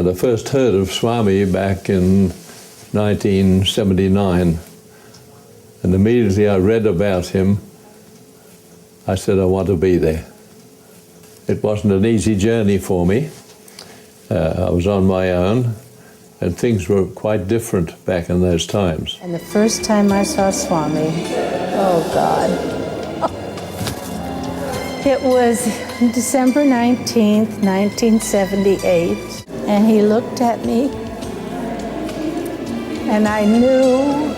And I first heard of Swami back in 1979. And immediately I read about him, I said, I want to be there. It wasn't an easy journey for me. I was on my own, and things were quite different back in those times. And the first time I saw Swami, oh God. It was December 19th, 1978, and he looked at me, and I knew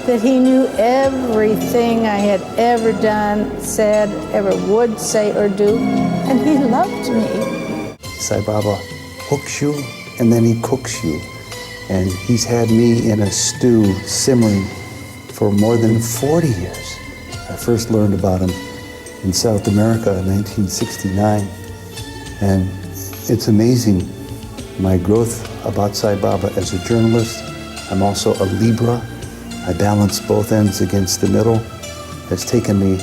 that he knew everything I had ever done, said, ever would say or do, and he loved me. Sai Baba hooks you, and then he cooks you. And he's had me in a stew simmering for more than 40 years. I first learned about him in South America in 1969. And it's amazing, my growth about Sai Baba as a journalist. I'm also a Libra. I balance both ends against the middle. It's taken me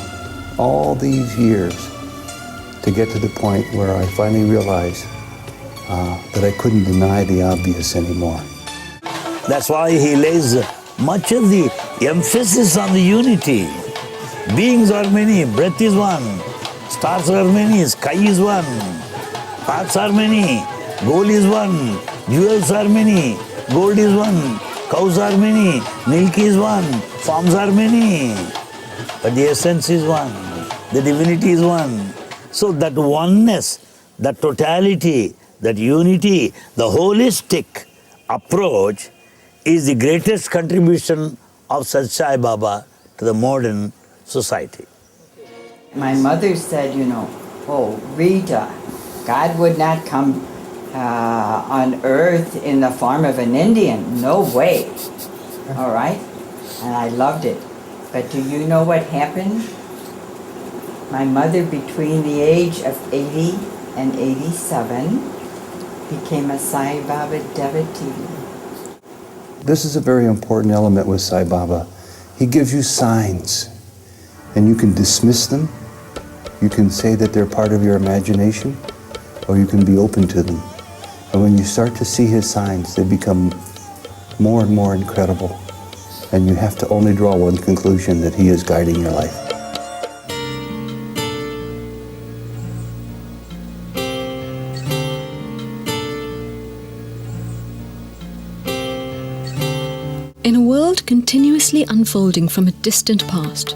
all these years to get to the point where I finally realized that I couldn't deny the obvious anymore. That's why he lays much of the emphasis on the unity. Beings are many, breath is one, stars are many, sky is one, paths are many, goal is one, jewels are many, gold is one, cows are many, milk is one, forms are many, but the essence is one, the divinity is one. So that oneness, that totality, that unity, the holistic approach is the greatest contribution of Sathya Sai Baba to the modern society. My mother said, you know, oh, Rita, God would not come on earth in the form of an Indian. No way. All right? And I loved it. But do you know what happened? My mother, between the age of 80 and 87, became a Sai Baba devotee. This is a very important element with Sai Baba. He gives you signs, and you can dismiss them. You can say that they're part of your imagination, or you can be open to them. And when you start to see his signs, they become more and more incredible. And you have to only draw one conclusion, that he is guiding your life. In a world continuously unfolding from a distant past,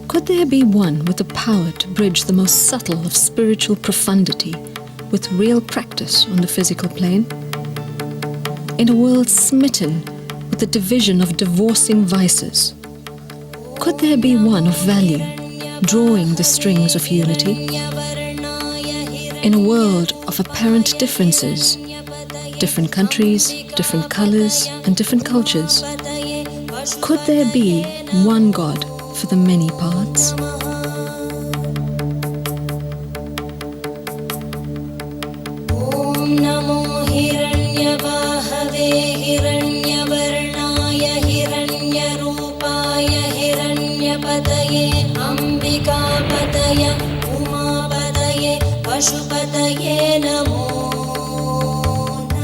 could there be one with the power to bridge the most subtle of spiritual profundity with real practice on the physical plane? In a world smitten with the division of divorcing vices, could there be one of value drawing the strings of unity? In a world of apparent differences, different countries, different colors, and different cultures, could there be one God for the many parts?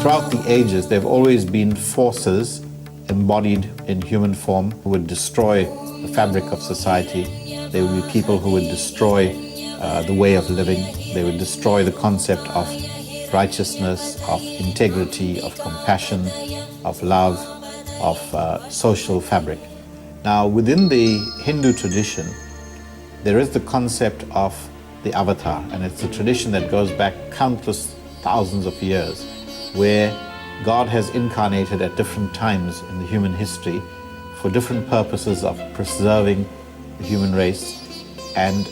Throughout the ages, there have always been forces embodied in human form who would destroy the fabric of society. There would be people who would destroy the way of living. They would destroy the concept of righteousness, of integrity, of compassion, of love, of social fabric. Now, within the Hindu tradition, there is the concept of the avatar, and it's a tradition that goes back countless thousands of years, where God has incarnated at different times in the human history for different purposes of preserving the human race and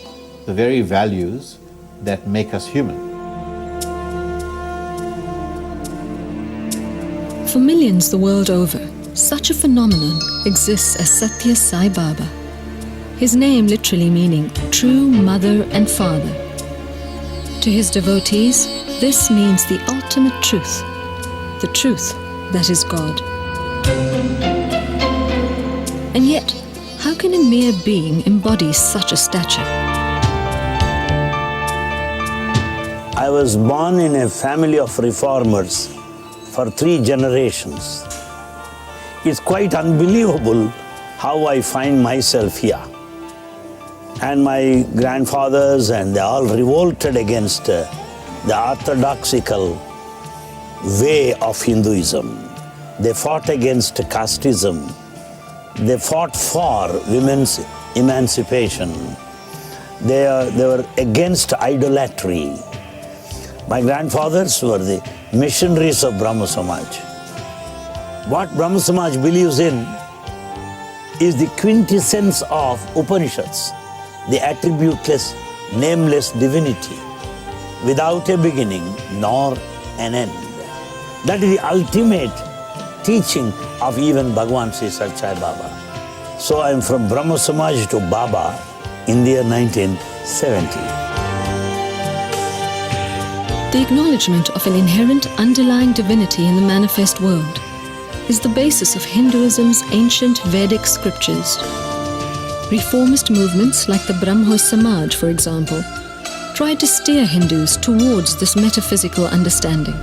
the very values that make us human. For millions the world over, such a phenomenon exists as Sathya Sai Baba. His name literally meaning true mother and father. To his devotees, this means the ultimate truth, the truth that is God. And yet, how can a mere being embody such a stature? I was born in a family of reformers for 3 generations. It's quite unbelievable how I find myself here. And my grandfathers, and they all revolted against the orthodoxical way of Hinduism. They fought against casteism. They fought for women's emancipation. They were against idolatry. My grandfathers were the missionaries of Brahma Samaj. What Brahma Samaj believes in is the quintessence of Upanishads, the attributeless, nameless divinity, without a beginning nor an end. That is the ultimate teaching of even Bhagavan Sri Sathya Sai Baba. So I am from Brahma Samaj to Baba in the year 1970. The acknowledgement of an inherent underlying divinity in the manifest world is the basis of Hinduism's ancient Vedic scriptures. Reformist movements like the Brahmo Samaj, for example, tried to steer Hindus towards this metaphysical understanding.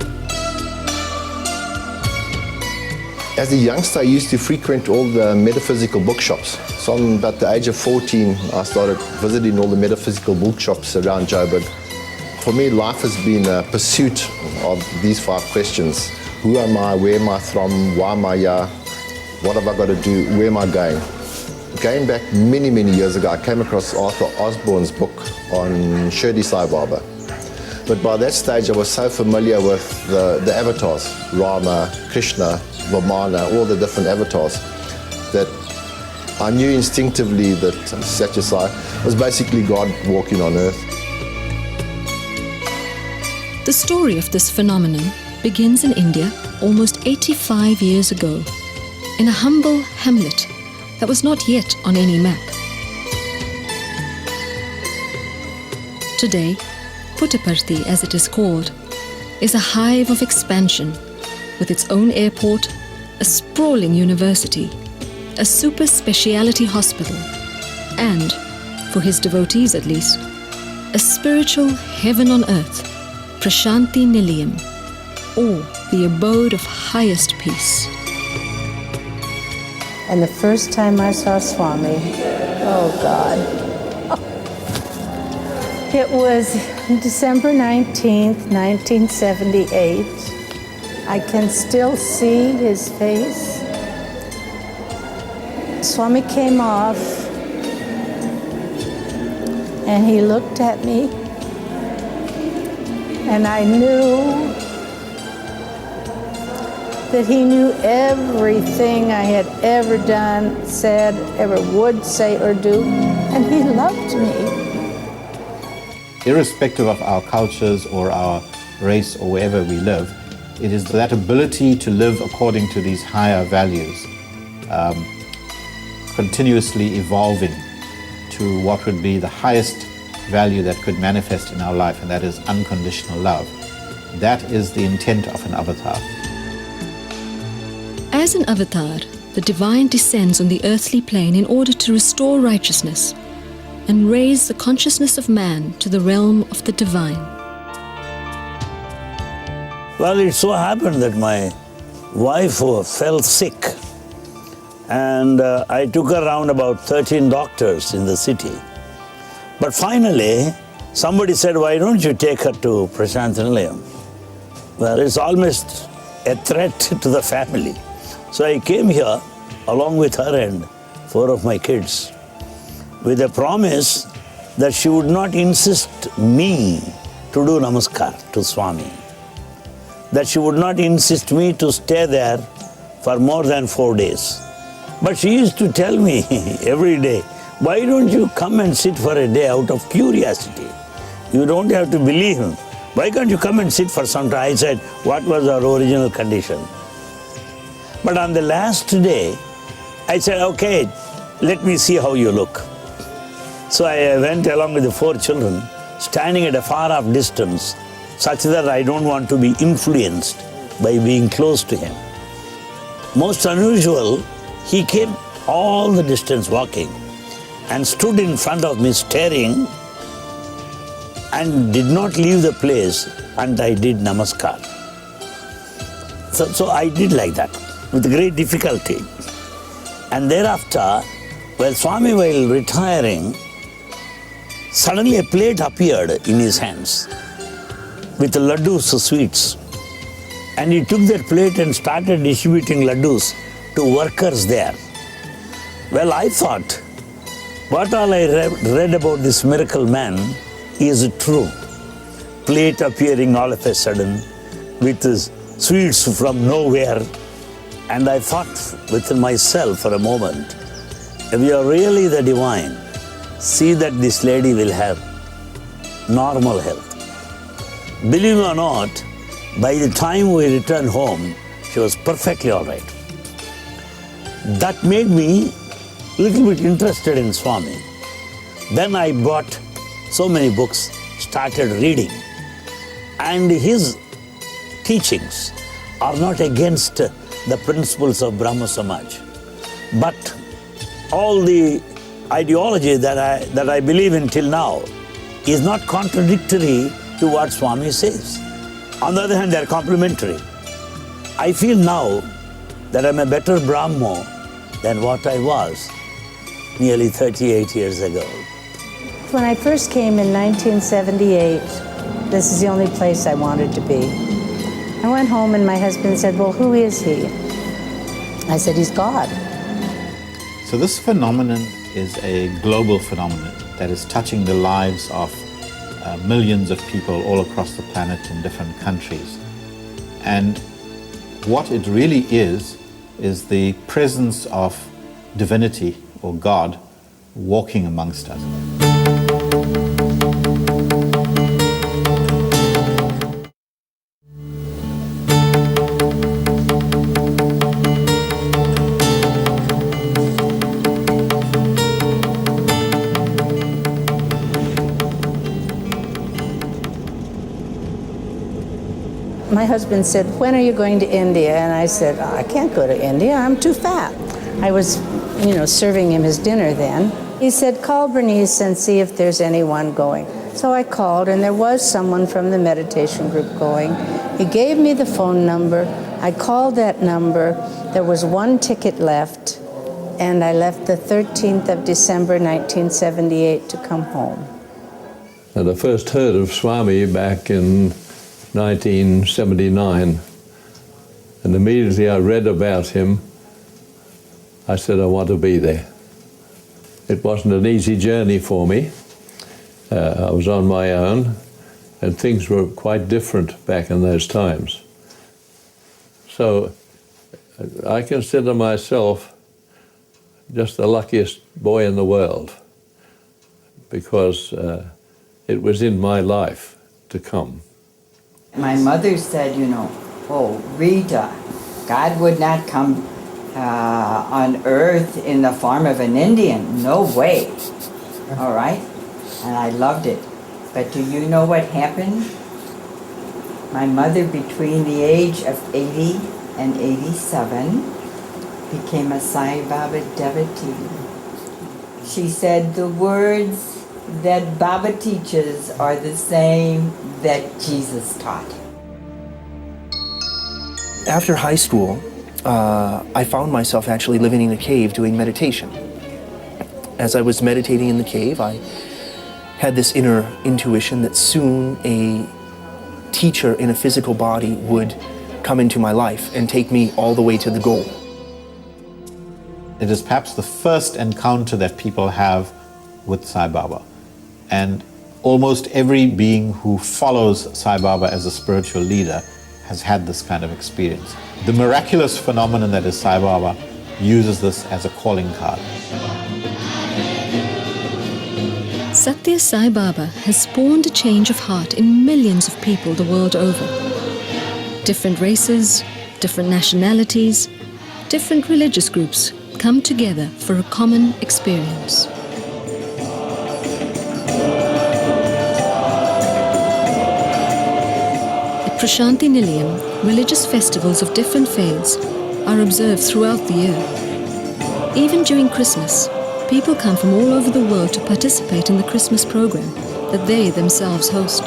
As a youngster, I used to frequent all the metaphysical bookshops. So on about the age of 14, I started visiting all the metaphysical bookshops around Joburg. For me, life has been a pursuit of these 5 questions. Who am I? Where am I from? Why am I here? What have I got to do? Where am I going? Going back many, many years ago, I came across Arthur Osborne's book on Sri Sai Baba. But by that stage, I was so familiar with the avatars, Rama, Krishna, Vamana, all the different avatars, that I knew instinctively that Sathya Sai was basically God walking on earth. The story of this phenomenon begins in India almost 85 years ago, in a humble hamlet that was not yet on any map. Today, Puttaparthi, as it is called, is a hive of expansion with its own airport, a sprawling university, a super speciality hospital, and, for his devotees at least, a spiritual heaven on earth, Prashanti Nilayam, or the abode of highest peace. And the first time I saw Swami, oh God, it was December 19th, 1978. I can still see his face. Swami came off and he looked at me, and I knew that he knew everything I had ever done, said, ever would say or do, and he loved me. Irrespective of our cultures or our race or wherever we live, it is that ability to live according to these higher values, continuously evolving to what would be the highest value that could manifest in our life, and that is unconditional love. That is the intent of an avatar. As an avatar, the divine descends on the earthly plane in order to restore righteousness and raise the consciousness of man to the realm of the divine. Well, it so happened that my wife fell sick, and I took her around about 13 doctors in the city. But finally, somebody said, why don't you take her to Prashanti Nilayam? Well, it's almost a threat to the family. So I came here along with her and 4 of my kids with a promise that she would not insist me to do namaskar to Swami, that she would not insist me to stay there for more than 4 days. But she used to tell me every day, why don't you come and sit for a day out of curiosity? You don't have to believe him. Why can't you come and sit for some time? I said, what was our original condition? But on the last day, I said, okay, let me see how you look. So I went along with the 4 children, standing at a far off distance, such that I don't want to be influenced by being close to him. Most unusual, he came all the distance walking and stood in front of me staring and did not leave the place until I did namaskar. So I did like that with great difficulty. And thereafter, while Swami while retiring, suddenly a plate appeared in his hands with laddus, sweets. And he took that plate and started distributing laddus to workers there. Well, I thought, what all I read about this miracle man is true. Plate appearing all of a sudden with his sweets from nowhere. And I thought within myself for a moment, if you are really the divine, see that this lady will have normal health. Believe me or not, by the time we returned home, she was perfectly all right. That made me a little bit interested in Swami. Then I bought so many books, started reading. And his teachings are not against the principles of Brahma Samaj. But all the ideology that I believe in till now is not contradictory to what Swami says. On the other hand, they are complementary. I feel now that I'm a better Brahmo than what I was nearly 38 years ago. When I first came in 1978, this is the only place I wanted to be. I went home and my husband said, well, who is he? I said, he's God. So this phenomenon is a global phenomenon that is touching the lives of millions of people all across the planet in different countries. And what it really is the presence of divinity or God walking amongst us. My husband said, when are you going to India? And I said, oh, I can't go to India, I'm too fat. I was, serving him his dinner then. He said, call Bernice and see if there's anyone going. So I called, and there was someone from the meditation group going. He gave me the phone number. I called that number. There was one ticket left, and I left the 13th of December, 1978 to come home. And I first heard of Swami back in 1979, and immediately I read about him. I said, I want to be there. It wasn't an easy journey for me. I was on my own, and things were quite different back in those times. So I consider myself just the luckiest boy in the world, because it was in my life to come. My mother said, oh, Rita, God would not come on earth in the form of an Indian. No way. All right? And I loved it. But do you know what happened? My mother, between the age of 80 and 87, became a Sai Baba devotee. She said the words that Baba teaches are the same that Jesus taught. After high school, I found myself actually living in a cave doing meditation. As I was meditating in the cave, I had this inner intuition that soon a teacher in a physical body would come into my life and take me all the way to the goal. It is perhaps the first encounter that people have with Sai Baba. And almost every being who follows Sai Baba as a spiritual leader has had this kind of experience. The miraculous phenomenon that is Sai Baba uses this as a calling card. Sathya Sai Baba has spawned a change of heart in millions of people the world over. Different races, different nationalities, different religious groups come together for a common experience. At Prashanti Nilayam, religious festivals of different faiths are observed throughout the year. Even during Christmas, people come from all over the world to participate in the Christmas program, that they themselves host.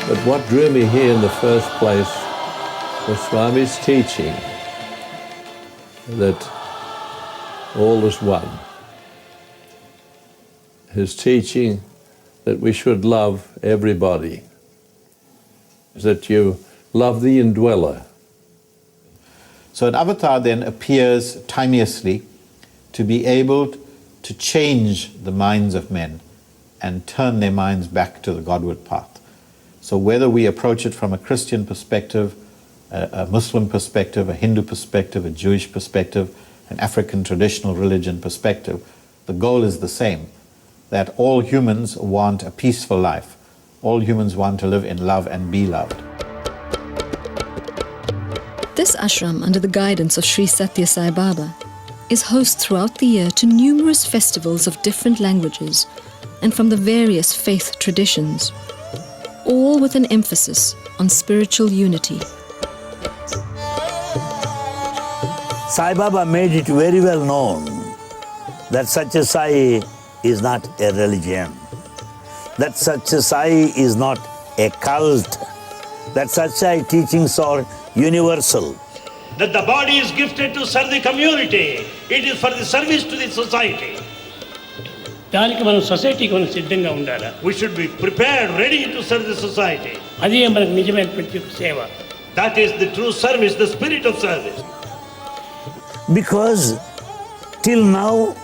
But what drew me here in the first place was Swami's teaching that all is one. His teaching that we should love everybody, that you love the indweller. So an avatar then appears timelessly to be able to change the minds of men and turn their minds back to the Godward path. So whether we approach it from a Christian perspective, a Muslim perspective, a Hindu perspective, a Jewish perspective, an African traditional religion perspective, the goal is the same, that all humans want a peaceful life. All humans want to live in love and be loved. This ashram, under the guidance of Sri Sathya Sai Baba, is host throughout the year to numerous festivals of different languages and from the various faith traditions, all with an emphasis on spiritual unity. Sai Baba made it very well known that Sathya Sai is not a religion, that Sathya Sai is not a cult, that Sathya Sai teachings are universal. That the body is gifted to serve the community. It is for the service to the society. దానికి మనం సొసైటీకి మనం సిద్ధంగా ఉండాలా. We should be prepared, ready to serve the society. అదే మనకు నిజమైనటువంటి సేవ. That is the true service, the spirit of service. Because till now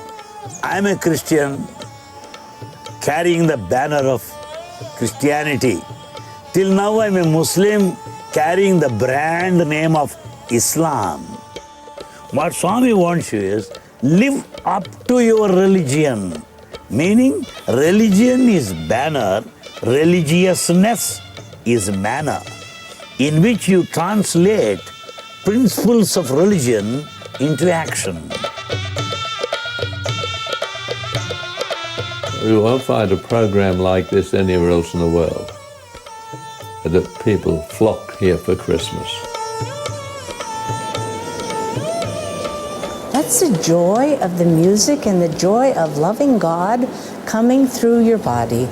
I am a Christian carrying the banner of Christianity. Till now I am a Muslim carrying the brand name of Islam. What Swami wants you is live up to your religion. Meaning, religion is banner, religiousness is manner, in which you translate principles of religion into action. You won't find a program like this anywhere else in the world, that people flock here for Christmas. That's the joy of the music and the joy of loving God coming through your body.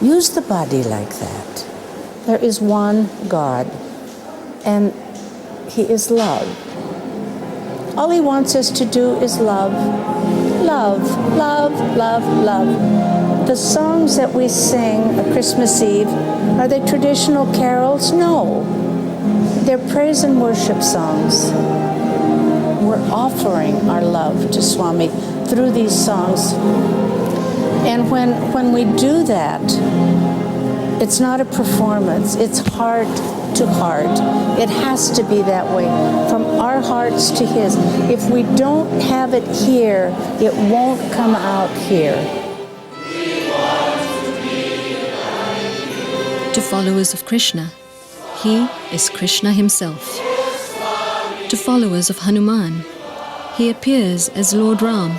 Use the body like that. There is one God, and He is love. All He wants us to do is love. Love, love, love, love. The songs that we sing on Christmas Eve, are they traditional carols? No. They're praise and worship songs. We're offering our love to Swami through these songs. And when we do that, it's not a performance, it's heart to heart. It has to be that way, from our hearts to His. If we don't have it here, it won't come out here. To followers of Krishna, He is Krishna Himself. To followers of Hanuman, He appears as Lord Ram.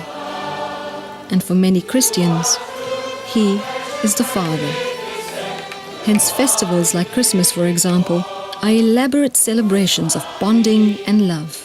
And for many Christians, He is the Father. Hence festivals like Christmas, for example, are elaborate celebrations of bonding and love.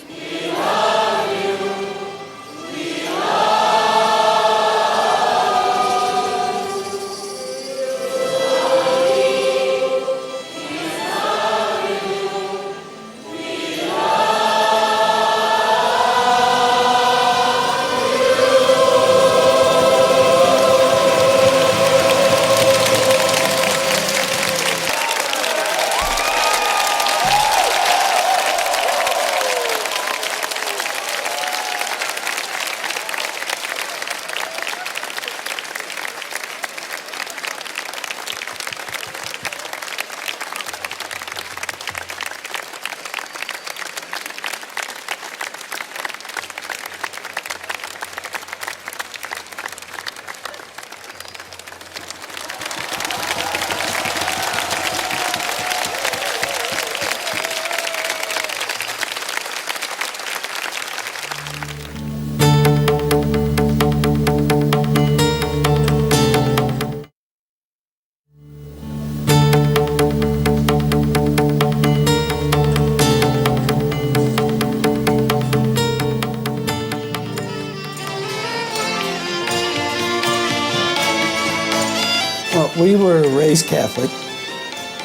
were raised Catholic,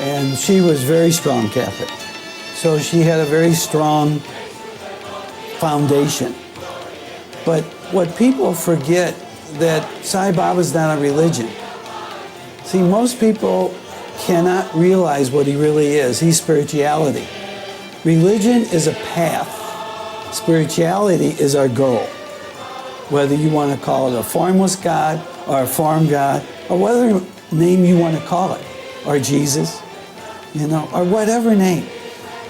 and she was very strong Catholic. So she had a very strong foundation. But what people forget, that Sai Baba is not a religion. See, most people cannot realize what he really is. He's spirituality. Religion is a path. Spirituality is our goal. Whether you want to call it a formless God or a form God, or whatever name you want to call it, or Jesus, or whatever name,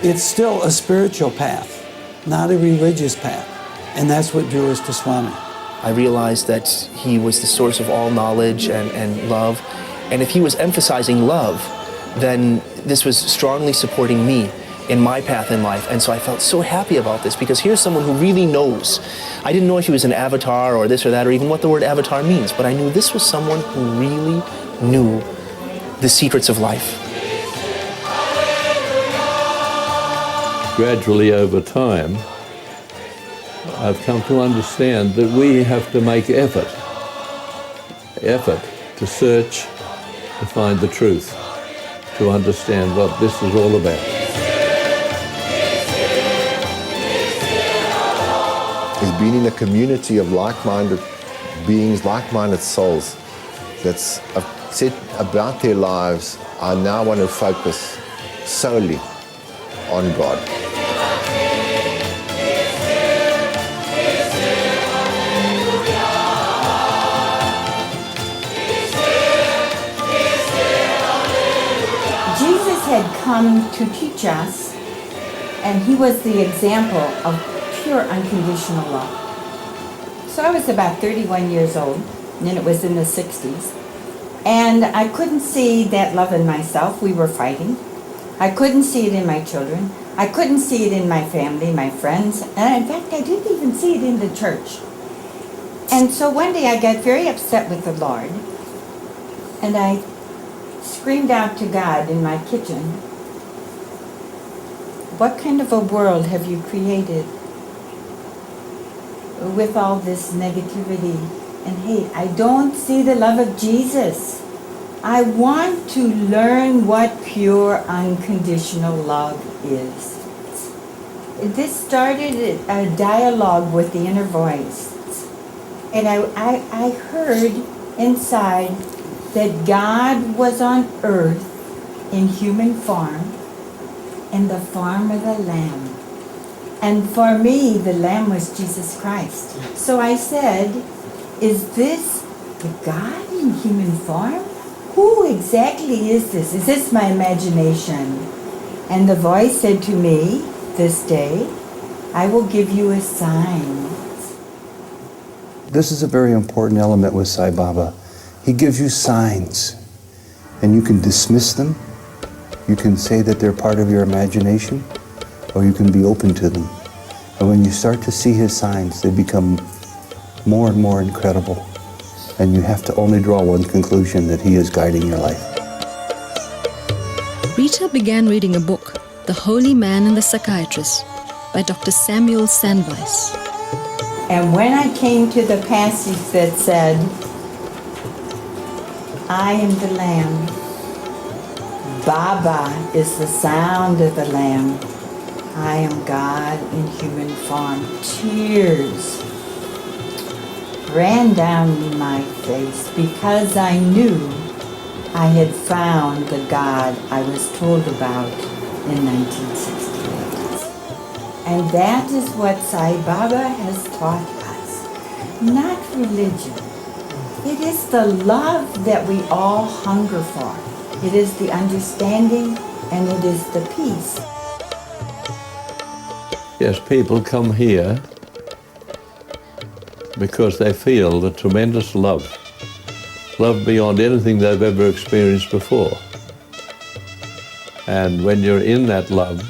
it's still a spiritual path, not a religious path. And that's what drew us to Swami. I realized that he was the source of all knowledge and love. And if he was emphasizing love, then this was strongly supporting me in my path in life. And so I felt so happy about this, because here's someone who really knows. I didn't know if he was an avatar or this or that, or even what the word avatar means, but I knew this was someone who really knew the secrets of life. Gradually over time, I've come to understand that we have to make effort to search, to find the truth, to understand what this is all about. Is being in a community of like-minded beings, like-minded souls that's said about their lives, I now want to focus solely on God. Jesus had come to teach us, and he was the example of pure unconditional love. So I was about 31 years old, and it was in the 60s, and I couldn't see that love in myself. We were fighting. I couldn't see it in my children. I couldn't see it in my family, my friends, and in fact I didn't even see it in the church. And so one day I got very upset with the Lord, and I screamed out to God in my kitchen, "What kind of a world have you created with all this negativity and hate? I don't see the love of Jesus. I want to learn what pure unconditional love is." This started a dialogue with the inner voice. And I heard inside that God was on earth in human form, in the form of the Lamb. And for me, the Lamb was Jesus Christ. So I said, is this the God in human form? Who exactly is this? Is this my imagination? And the voice said to me, this day, I will give you a sign. This is a very important element with Sai Baba. He gives you signs, and you can dismiss them. You can say that they're part of your imagination, or you can be open to them. And when you start to see his signs, they become more and more incredible. And you have to only draw one conclusion, that he is guiding your life. Rita began reading a book, The Holy Man and the Psychiatrist, by Dr. Samuel Sandweiss. And when I came to the passage that said, I am the Lamb, Baba is the sound of the Lamb, I am God in human form, tears ran down my face because I knew I had found the God I was told about in 1968. And that is what Sai Baba has taught us. Not religion. It is the love that we all hunger for. It is the understanding, and it is the peace. Yes, people come here because they feel the tremendous love beyond anything they've ever experienced before. And when you're in that love,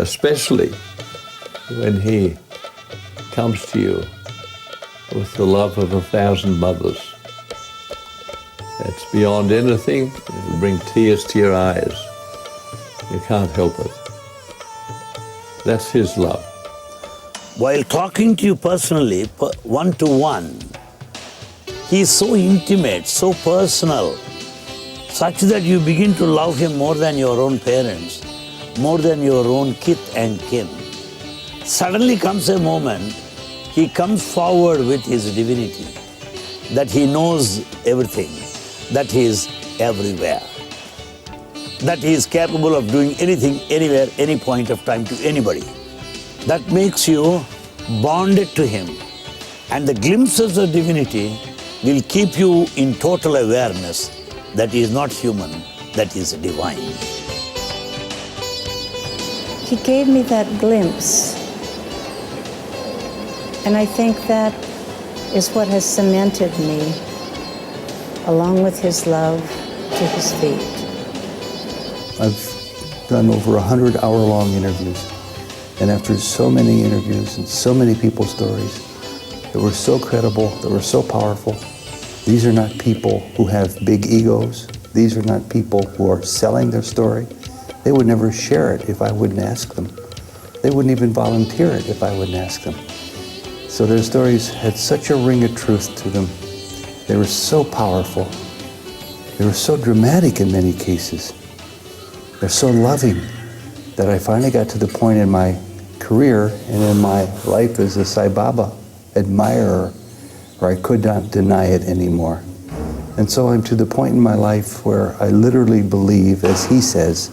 especially when he comes to you with the love of 1,000 mothers, that's beyond anything. It'll bring tears to your eyes. You can't help it. That's his love. While talking to you personally, one-to-one, he is so intimate, so personal. such that you begin to love him more than your own parents, more than your own kith and kin. Suddenly comes a moment, he comes forward with his divinity, that he knows everything, that he is everywhere, that he is capable of doing anything, anywhere, any point of time to anybody. That makes you bonded to him. And the glimpses of divinity will keep you in total awareness that he is not human, that he is divine. He gave me that glimpse. And I think that is what has cemented me, along with his love, to his feet. I've done over 100-hour-long interviews. And after so many interviews and so many people's stories that were so credible, that were so powerful, these are not people who have big egos. These are not people who are selling their story. They would never share it if I wouldn't ask them. They wouldn't even volunteer it if I wouldn't ask them. So their stories had such a ring of truth to them. They were so powerful. They were so dramatic in many cases. They're so loving that I finally got to the point in my career and in my life as a Sai Baba admirer where I could not deny it anymore. And so I'm to the point in my life where I literally believe, as he says,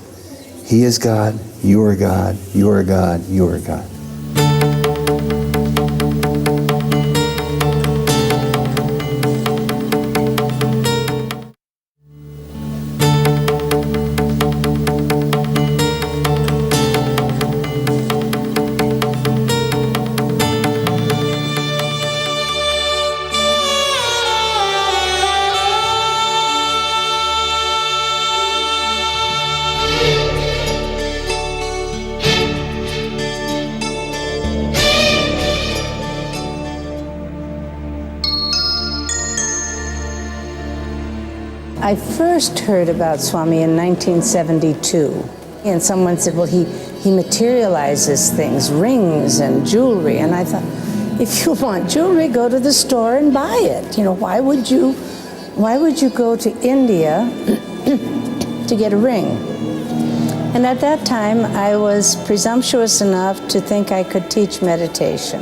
he is God, you are God, you are God, you are God. I first heard about Swami in 1972. And someone said, well, he materializes things, rings and jewelry. And I thought, if you want jewelry, go to the store and buy it. You know, why would you go to India to get a ring? And at that time, I was presumptuous enough to think I could teach meditation.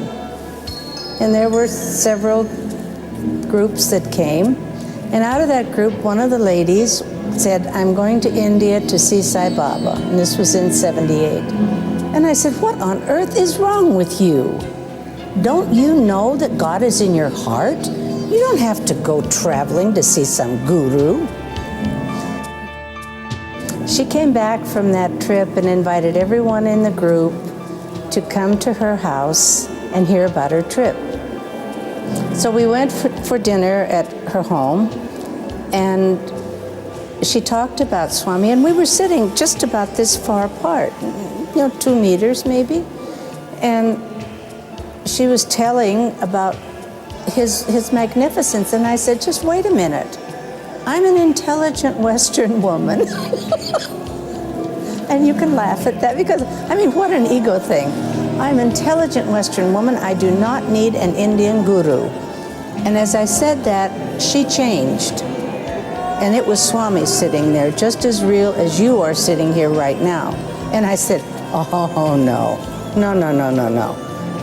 And there were several groups that came. And out of that group, one of the ladies said, I'm going to India to see Sai Baba. And this was in '78. And I said, what on earth is wrong with you? Don't you know that God is in your heart? You don't have to go traveling to see some guru. She came back from that trip and invited everyone in the group to come to her house and hear about her trip. So we went for dinner at her home, and she talked about Swami, and we were sitting just about this far apart, 2 meters maybe, and she was telling about his magnificence, and I said, just wait a minute. I'm an intelligent Western woman. And you can laugh at that because, what an ego thing. I'm an intelligent Western woman. I do not need an Indian guru. And as I said that, she changed. And it was Swami sitting there, just as real as you are sitting here right now. And I said, oh, no.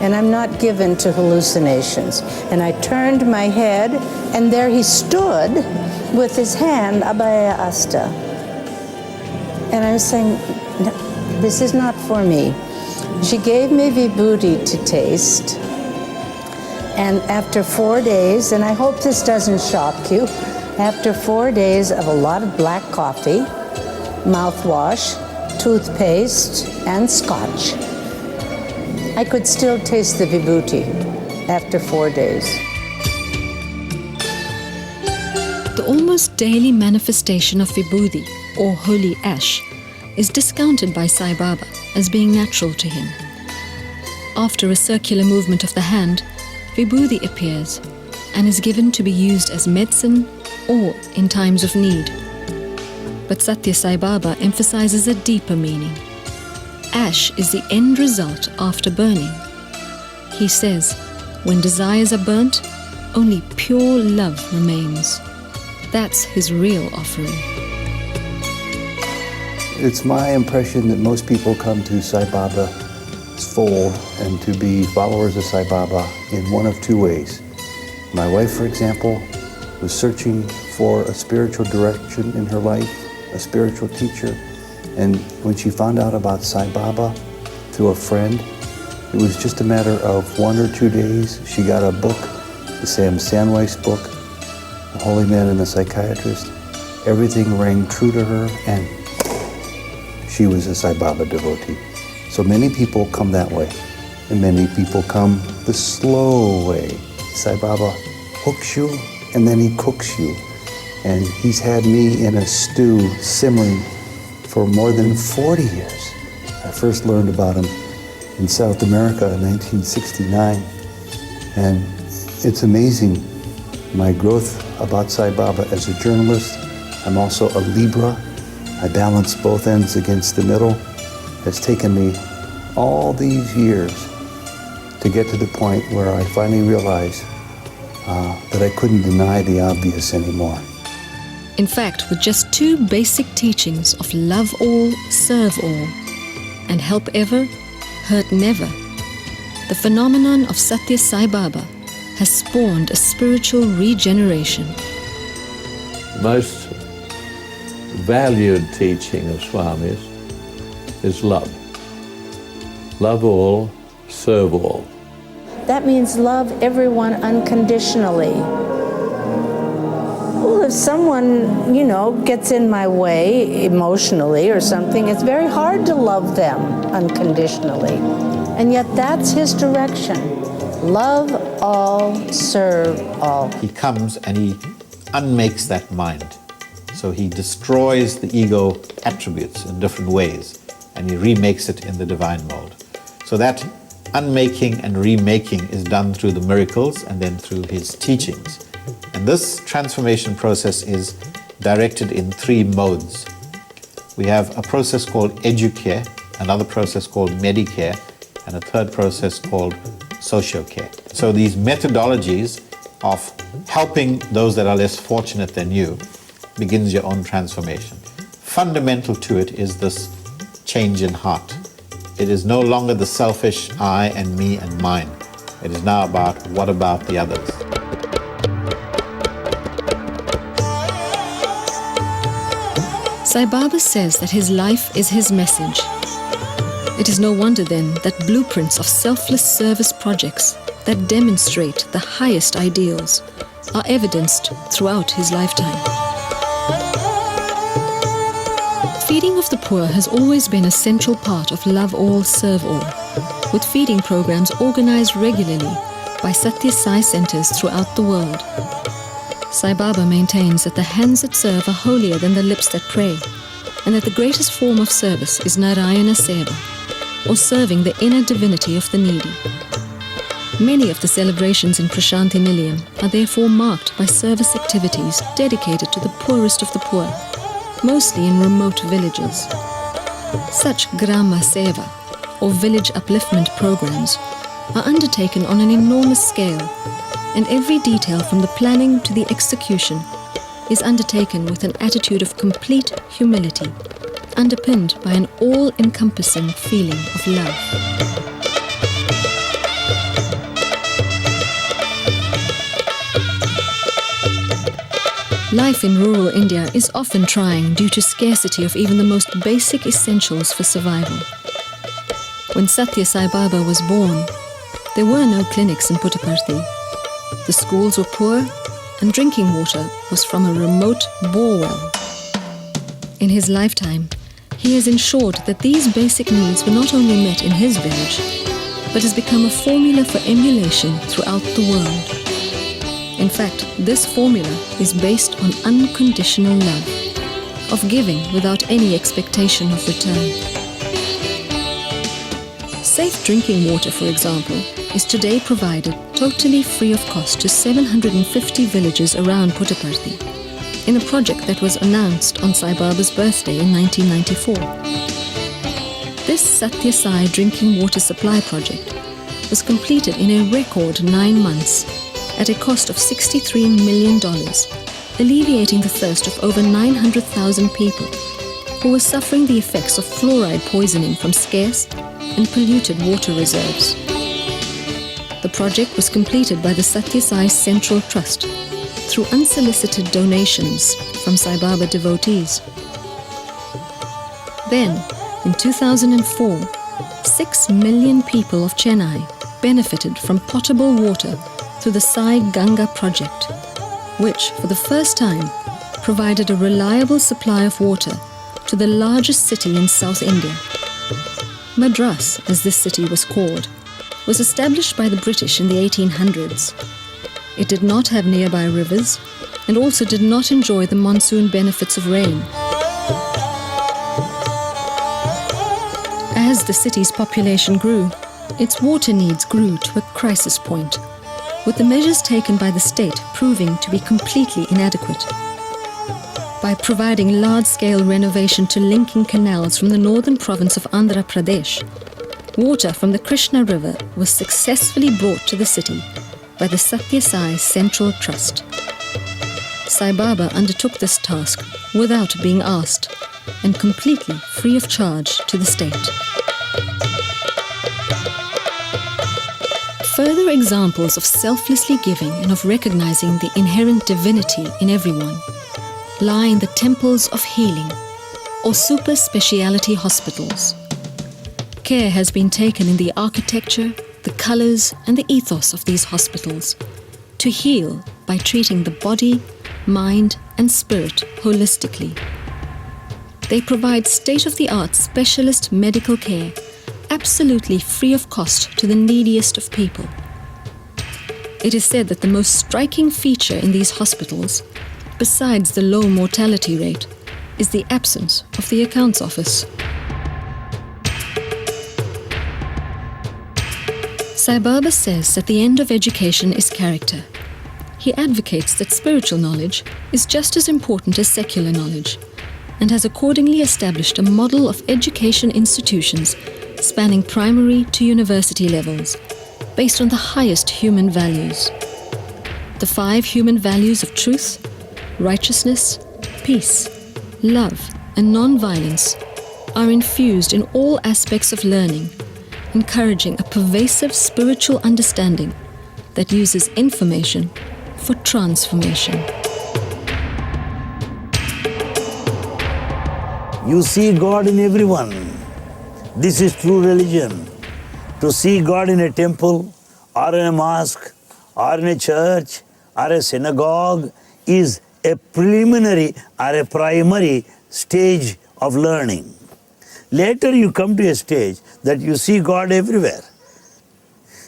And I'm not given to hallucinations. And I turned my head, and there he stood with his hand Abhaya Asta. And I was saying, no, this is not for me. She gave me vibhuti to taste. And after 4 days, and I hope this doesn't shock you, after 4 days of a lot of black coffee, mouthwash, toothpaste, and scotch, I could still taste the vibhuti after 4 days. The almost daily manifestation of vibhuti, or holy ash, is discounted by Sai Baba as being natural to him. After a circular movement of the hand, vibhuti appears and is given to be used as medicine or in times of need. But Sathya Sai Baba emphasizes a deeper meaning. Ash is the end result after burning. He says, when desires are burnt, only pure love remains. That's his real offering. It's my impression that most people come to Sai Baba's fold and to be followers of Sai Baba in one of two ways. My wife, for example, was searching for a spiritual direction in her life, a spiritual teacher, and when she found out about Sai Baba through a friend, it was just a matter of 1 or 2 days. She got a book, the Sam Sandweiss book, The Holy Man and the Psychiatrist. Everything rang true to her, and she was a Sai Baba devotee. So many people come that way, and many people come the slow way. Sai Baba hooks you, and then he cooks you. And he's had me in a stew simmering for more than 40 years. I first learned about him in South America in 1969. And it's amazing, my growth about Sai Baba as a journalist. I'm also a Libra. I balance both ends against the middle. It's taken me all these years to get to the point where I finally realized that I couldn't deny the obvious anymore. In fact, with just 2 basic teachings of love all, serve all, and help ever, hurt never, the phenomenon of Sathya Sai Baba has spawned a spiritual regeneration. The most valued teaching of Swami's is love. Love all, serve all. That means love everyone unconditionally. Well, if someone, gets in my way emotionally or something, it's very hard to love them unconditionally. And yet that's his direction. Love all, serve all. He comes and he unmakes that mind. So he destroys the ego attributes in different ways, and he remakes it in the divine mode. So that unmaking and remaking is done through the miracles and then through his teachings. And this transformation process is directed in 3 modes. We have a process called educare, another process called medicare, and a third process called sociocare. So these methodologies of helping those that are less fortunate than you begins your own transformation. Fundamental to it is this change in heart. It is no longer the selfish I and me and mine. It is now about what about the others. Sai Baba says that his life is his message. It is no wonder then that blueprints of selfless service projects that demonstrate the highest ideals are evidenced throughout his lifetime. Feeding of the poor has always been a central part of Love All, Serve All, with feeding programs organized regularly by Sathya Sai centers throughout the world. Sai Baba maintains that the hands that serve are holier than the lips that pray, and that the greatest form of service is Narayana Seva, or serving the inner divinity of the needy. Many of the celebrations in Prashanti Nilayam are therefore marked by service activities dedicated to the poorest of the poor, mostly in remote villages. Such Grama Seva, or village upliftment programs, are undertaken on an enormous scale, and every detail from the planning to the execution is undertaken with an attitude of complete humility, underpinned by an all-encompassing feeling of love. Life in rural India is often trying due to scarcity of even the most basic essentials for survival. When Sathya Sai Baba was born, there were no clinics in Puttaparthi. The schools were poor, and drinking water was from a remote bore well. In his lifetime, he has ensured that these basic needs were not only met in his village, but has become a formula for emulation throughout the world. In fact, this formula is based on unconditional love, of giving without any expectation of return. Safe drinking water, for example, is today provided totally free of cost to 750 villages around Puttaparthi, in a project that was announced on Sai Baba's birthday in 1994. This Sathya Sai drinking water supply project was completed in a record 9 months at a cost of $63 million, alleviating the thirst of over 900,000 people who were suffering the effects of fluoride poisoning from scarce and polluted water reserves. The project was completed by the Sathya Sai Central Trust through unsolicited donations from Sai Baba devotees. Then, in 2004, 6 million people of Chennai benefited from potable water through the Sai Ganga project, which, for the first time, provided a reliable supply of water to the largest city in South India. Madras, as this city was called, was established by the British in the 1800s. It did not have nearby rivers and also did not enjoy the monsoon benefits of rain. As the city's population grew, its water needs grew to a crisis point, with the measures taken by the state proving to be completely inadequate. By providing large-scale renovation to linking canals from the northern province of Andhra Pradesh, water from the Krishna River was successfully brought to the city by the Sathya Sai Central Trust. Sai Baba undertook this task without being asked and completely free of charge to the state. Further examples of selflessly giving and of recognizing the inherent divinity in everyone lie in the temples of healing or super speciality hospitals. Care has been taken in the architecture, the colors, and the ethos of these hospitals to heal by treating the body, mind, and spirit holistically. They provide state-of-the-art specialist medical care absolutely free of cost to the neediest of people. It is said that the most striking feature in these hospitals, besides the low mortality rate, is the absence of the accounts office. Sai Baba says that the end of education is character. He advocates that spiritual knowledge is just as important as secular knowledge, and has accordingly established a model of education institutions spanning primary to university levels, based on the highest human values. The 5 human values of truth, righteousness, peace, love, and non-violence are infused in all aspects of learning, encouraging a pervasive spiritual understanding that uses information for transformation. You see God in everyone. This is true religion. To see God in a temple, or in a mosque, or in a church, or a synagogue is a preliminary or a primary stage of learning. Later you come to a stage that you see God everywhere.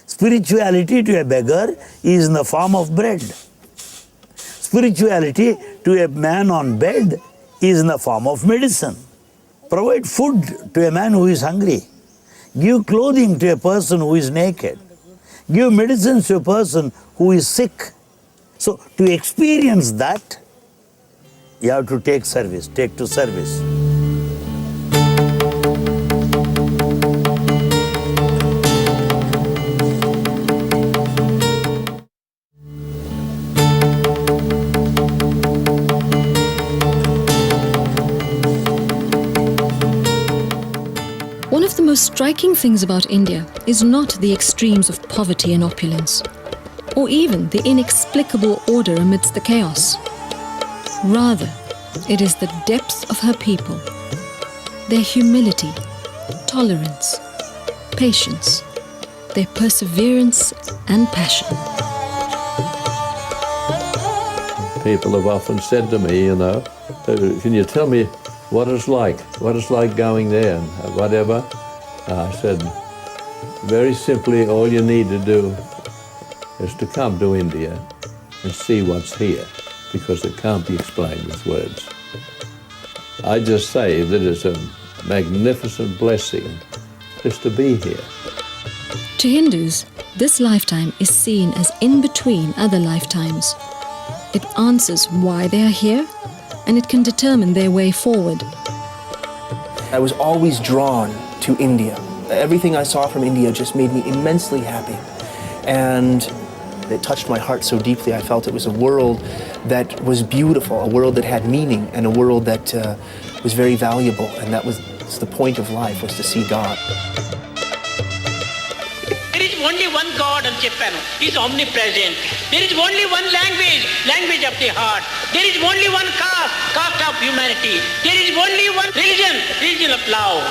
Spirituality to a beggar is in the form of bread. Spirituality to a man on bed is in the form of medicine. Provide food to a man who is hungry. Give clothing to a person who is naked. Give medicines to a person who is sick. So to experience that, you have to take service, take to service. One of the most striking things about India is not the extremes of poverty and opulence, or even the inexplicable order amidst the chaos. Rather, it is the depth of her people, their humility, tolerance, patience, their perseverance and passion. People have often said to me, can you tell me what it's like going there and whatever. I said, very simply, all you need to do is to come to India and see what's here, because it can't be explained with words. I just say that it's a magnificent blessing just to be here. To Hindus, this lifetime is seen as in between other lifetimes. It answers why they are here, and it can determine their way forward. I was always drawn to India. Everything I saw from India just made me immensely happy. And it touched my heart so deeply. I felt it was a world that was beautiful, a world that had meaning, and a world that was very valuable, and that was the point of life, was to see God. There is only one God and Chepano. He is omnipresent. There is only one language, language of the heart. There is only one caste, caste of humanity. There is only one religion, religion of love.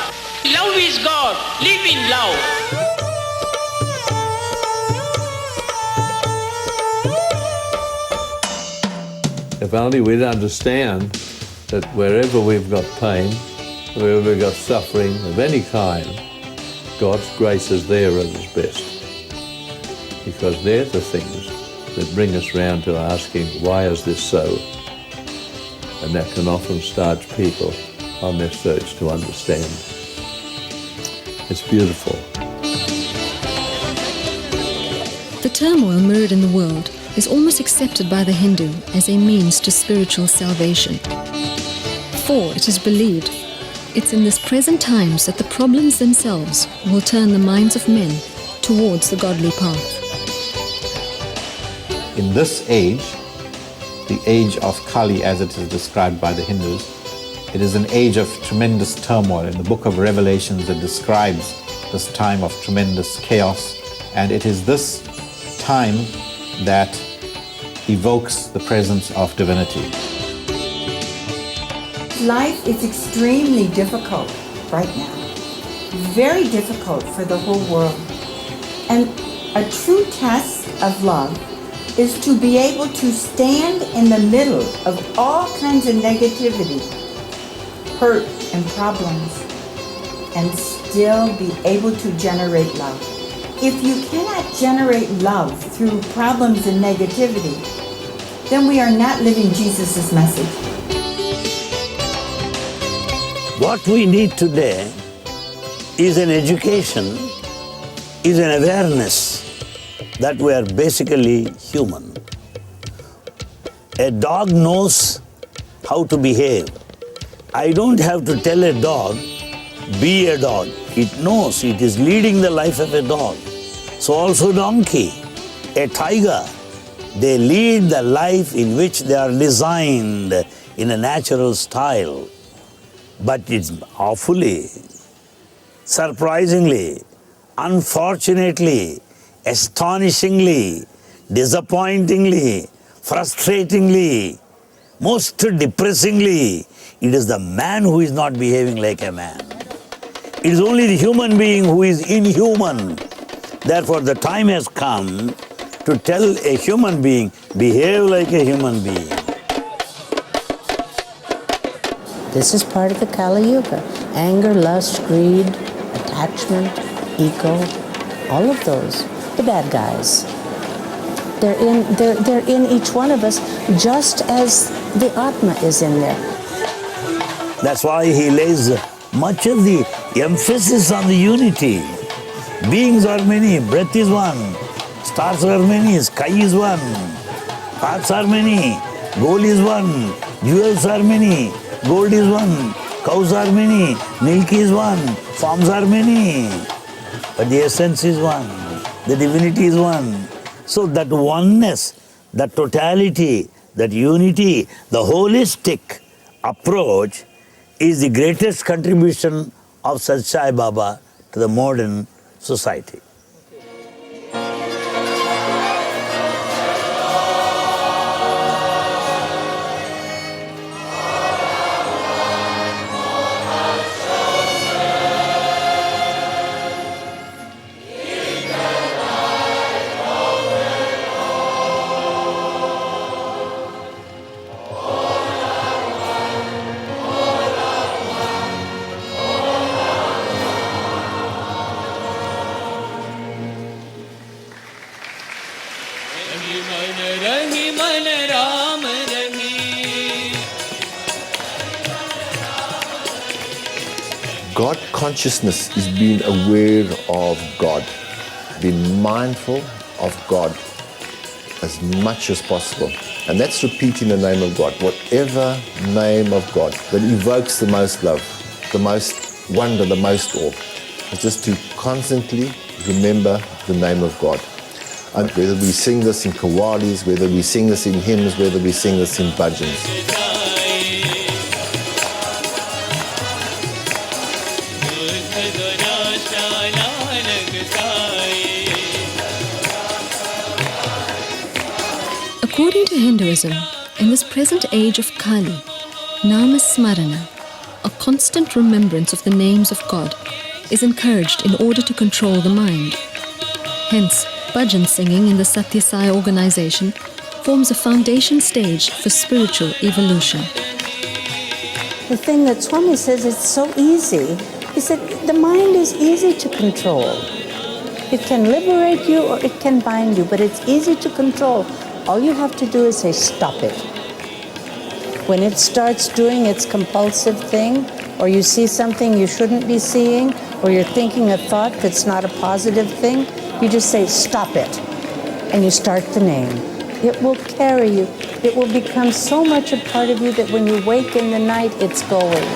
Love is God. Live in love. If only we'd understand that wherever we've got pain, wherever we've got suffering of any kind, God's grace is there at its best. Because they're the things that bring us round to asking, why is this so? And that can often start people on their search to understand. It's beautiful. The turmoil mirrored in the world is almost accepted by the Hindu as a means to spiritual salvation. For it is believed, it's in this present times that the problems themselves will turn the minds of men towards the godly path. In this age, the age of Kali as it is described by the Hindus, it is an age of tremendous turmoil. In the book of Revelations, it describes this time of tremendous chaos, and it is this time that evokes the presence of divinity. Life is extremely difficult right now. Very difficult for the whole world. And a true test of love is to be able to stand in the middle of all kinds of negativity, hurt and problems, and still be able to generate love. If you cannot generate love through problems and negativity, then we are not living Jesus' message. What we need today is an education, is an awareness that we are basically human. A dog knows how to behave. I don't have to tell a dog, be a dog. It knows, it is leading the life of a dog. So also donkey, a tiger, they lead the life in which they are designed in a natural style. But it's awfully, surprisingly, unfortunately, astonishingly, disappointingly, frustratingly, most depressingly, it is the man who is not behaving like a man. It is only the human being who is inhuman. Therefore, the time has come to tell a human being, behave like a human being. This is part of the Kali Yuga. Anger, lust, greed, attachment, ego, all of those, the bad guys. They're in each one of us, just as the Atma is in there. That's why he lays much of the emphasis on the unity. Beings are many, breath is one, stars are many, sky is one, paths are many, goal is one, jewels are many, gold is one, cows are many, milk is one, forms are many, but the essence is one, the divinity is one. So that oneness, that totality, that unity, the holistic approach is the greatest contribution of Sathya Sai Baba to the modern society. God consciousness is being aware of God, being mindful of God as much as possible. And that's repeating the name of God, whatever name of God that evokes the most love, the most wonder, the most awe. It's just to constantly remember the name of God. And whether we sing this in kawalis, whether we sing this in hymns, whether we sing this in bhajans. to Hinduism, in this present age of Kali, Nama Smarana, a constant remembrance of the names of God, is encouraged in order to control the mind. Hence, bhajan singing in the Sathya Sai organization forms a foundation stage for spiritual evolution. The thing that Swami says is so easy. He said the mind is easy to control. It can liberate you or it can bind you, but it's easy to control. All you have to do is say, stop it. When it starts doing its compulsive thing, or you see something you shouldn't be seeing, or you're thinking a thought that's not a positive thing, you just say, stop it. And you start the name. It will carry you. It will become so much a part of you that when you wake in the night, it's going.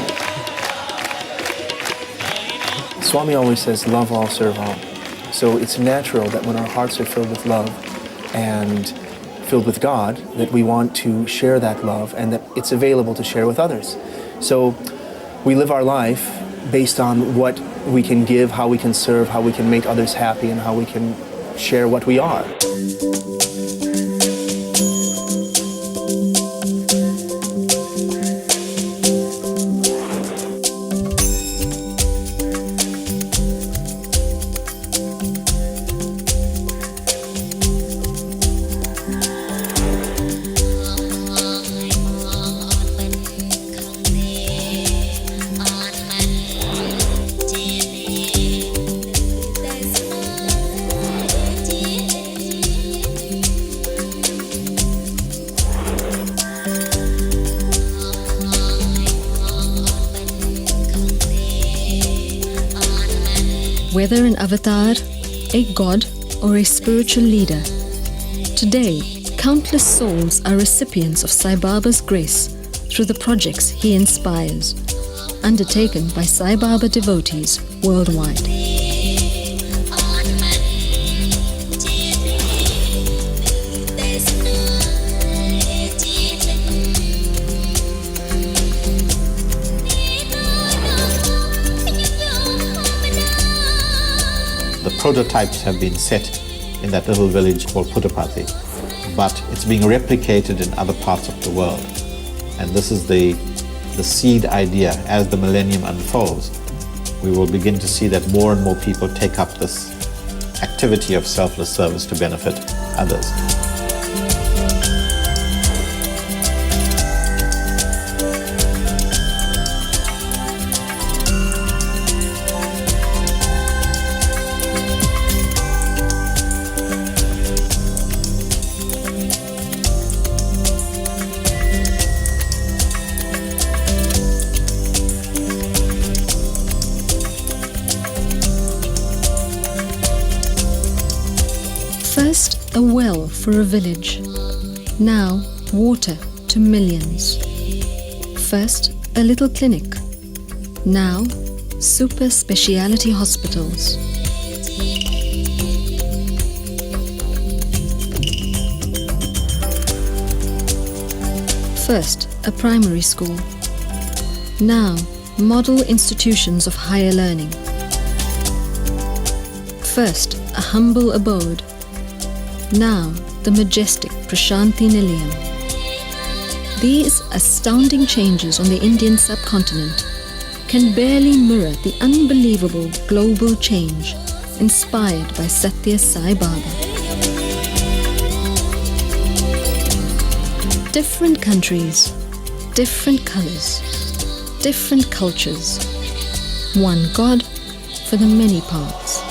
Swami always says, love all, serve all. So it's natural that when our hearts are filled with love and filled with God, that we want to share that love and that it's available to share with others. So we live our life based on what we can give, how we can serve, how we can make others happy, and how we can share what we are. Whether an avatar, a god, or a spiritual leader, today, countless souls are recipients of Sai Baba's grace through the projects he inspires, undertaken by Sai Baba devotees worldwide. The prototypes have been set in that little village called Puttaparthi, but it's being replicated in other parts of the world. And this is the seed idea. As the millennium unfolds, we will begin to see that more and more people take up this activity of selfless service to benefit others. First, a well for a village. Now, water to millions. First, a little clinic. Now, super speciality hospitals. First, a primary school. Now, model institutions of higher learning. First, a humble abode. Now, the majestic Prashanti Nilayam. These astounding changes on the Indian subcontinent can barely mirror the unbelievable global change inspired by Sathya Sai Baba. Different countries, different colors, different cultures. One God for the many parts.